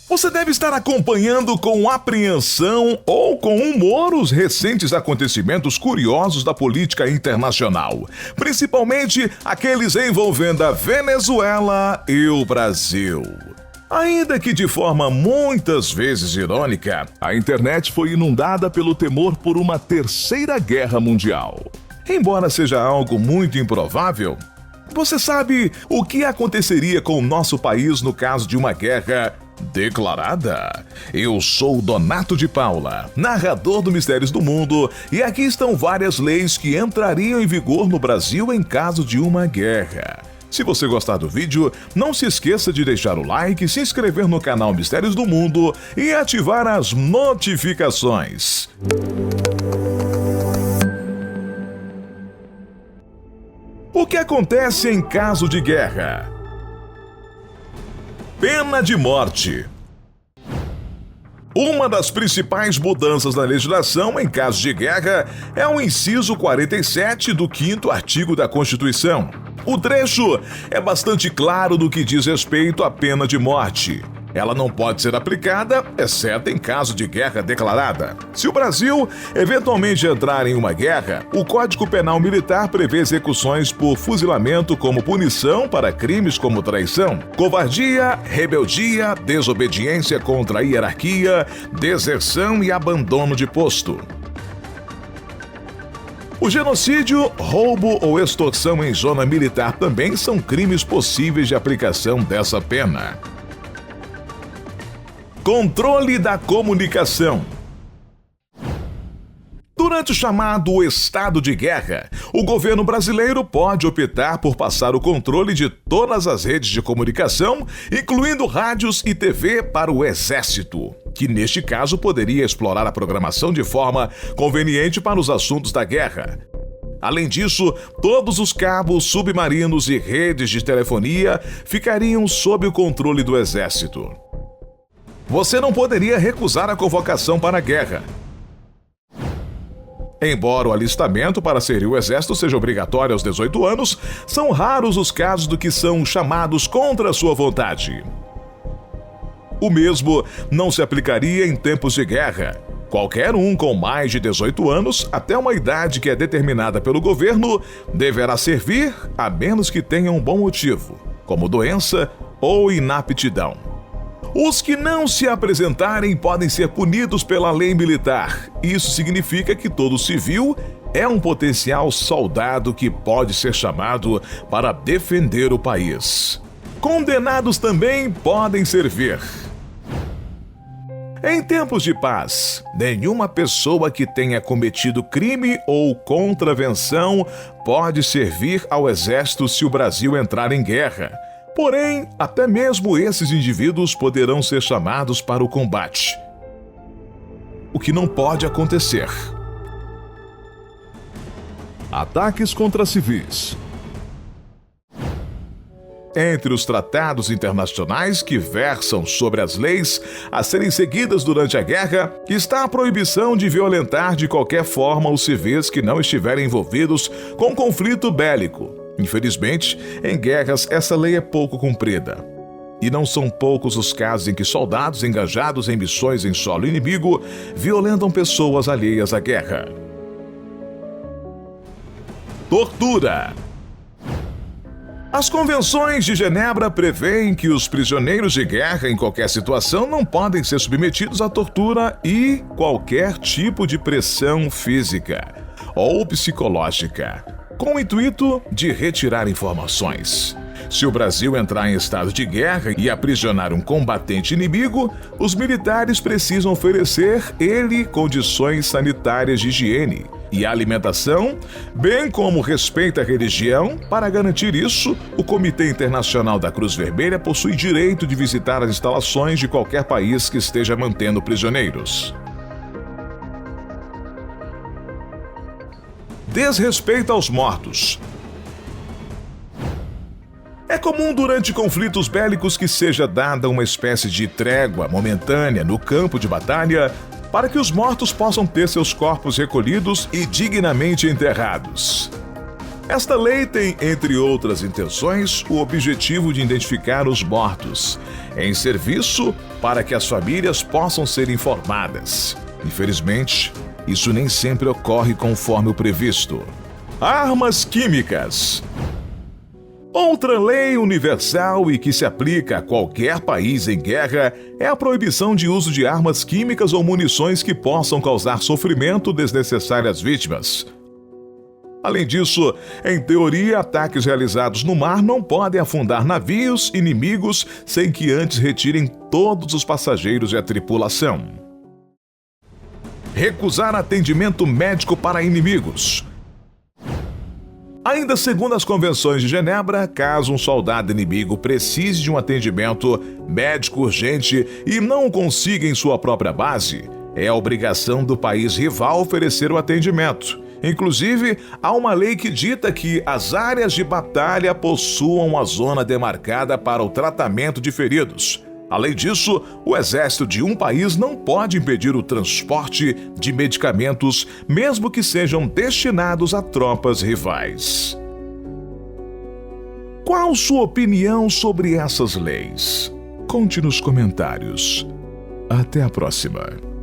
Você deve estar acompanhando com apreensão ou com humor os recentes acontecimentos curiosos da política internacional, principalmente aqueles envolvendo a Venezuela e o Brasil. Ainda que de forma muitas vezes irônica, a internet foi inundada pelo temor por uma terceira guerra mundial. Embora seja algo muito improvável, você sabe o que aconteceria com o nosso país no caso de uma guerra declarada? Eu sou Donato de Paula, narrador do Mistérios do Mundo, e aqui estão várias leis que entrariam em vigor no Brasil em caso de uma guerra. Se você gostar do vídeo, não se esqueça de deixar o like, se inscrever no canal Mistérios do Mundo e ativar as notificações. O que acontece em caso de guerra? Pena de morte. Uma das principais mudanças na legislação em caso de guerra é o inciso 47 do 5º artigo da Constituição. O trecho é bastante claro no que diz respeito à pena de morte. Ela não pode ser aplicada, exceto em caso de guerra declarada. Se o Brasil eventualmente entrar em uma guerra, o Código Penal Militar prevê execuções por fuzilamento como punição para crimes como traição, covardia, rebeldia, desobediência contra a hierarquia, deserção e abandono de posto. O genocídio, roubo ou extorsão em zona militar também são crimes possíveis de aplicação dessa pena. Controle da comunicação. Durante o chamado estado de guerra, o governo brasileiro pode optar por passar o controle de todas as redes de comunicação, incluindo rádios e TV, para o Exército, que neste caso poderia explorar a programação de forma conveniente para os assuntos da guerra. Além disso, todos os cabos submarinos e redes de telefonia ficariam sob o controle do Exército. Você não poderia recusar a convocação para a guerra. Embora o alistamento para servir o Exército seja obrigatório aos 18 anos, são raros os casos do que são chamados contra a sua vontade. O mesmo não se aplicaria em tempos de guerra. Qualquer um com mais de 18 anos, até uma idade que é determinada pelo governo, deverá servir, a menos que tenha um bom motivo, como doença ou inaptidão. Os que não se apresentarem podem ser punidos pela lei militar. Isso significa que todo civil é um potencial soldado que pode ser chamado para defender o país. Condenados também podem servir. Em tempos de paz, nenhuma pessoa que tenha cometido crime ou contravenção pode servir ao Exército se o Brasil entrar em guerra. Porém, até mesmo esses indivíduos poderão ser chamados para o combate. O que não pode acontecer. Ataques contra civis. Entre os tratados internacionais que versam sobre as leis a serem seguidas durante a guerra, está a proibição de violentar de qualquer forma os civis que não estiverem envolvidos com conflito bélico. Infelizmente, em guerras essa lei é pouco cumprida. E não são poucos os casos em que soldados engajados em missões em solo inimigo violentam pessoas alheias à guerra. Tortura. As convenções de Genebra prevêem que os prisioneiros de guerra em qualquer situação não podem ser submetidos à tortura e qualquer tipo de pressão física ou psicológica, com o intuito de retirar informações. Se o Brasil entrar em estado de guerra e aprisionar um combatente inimigo, os militares precisam oferecer ele condições sanitárias de higiene e alimentação, bem como respeito à religião. Para garantir isso, o Comitê Internacional da Cruz Vermelha possui direito de visitar as instalações de qualquer país que esteja mantendo prisioneiros. Desrespeito aos mortos. É comum durante conflitos bélicos que seja dada uma espécie de trégua momentânea no campo de batalha para que os mortos possam ter seus corpos recolhidos e dignamente enterrados. Esta lei tem, entre outras intenções, o objetivo de identificar os mortos em serviço para que as famílias possam ser informadas. Infelizmente, isso nem sempre ocorre conforme o previsto. Armas químicas. Outra lei universal e que se aplica a qualquer país em guerra é a proibição de uso de armas químicas ou munições que possam causar sofrimento desnecessário às vítimas. Além disso, em teoria, ataques realizados no mar não podem afundar navios inimigos sem que antes retirem todos os passageiros e a tripulação. Recusar atendimento médico para inimigos. Ainda segundo as convenções de Genebra, caso um soldado inimigo precise de um atendimento médico urgente e não o consiga em sua própria base, é a obrigação do país rival oferecer o atendimento. Inclusive, há uma lei que dita que as áreas de batalha possuam uma zona demarcada para o tratamento de feridos. Além disso, o exército de um país não pode impedir o transporte de medicamentos, mesmo que sejam destinados a tropas rivais. Qual sua opinião sobre essas leis? Conte nos comentários. Até a próxima.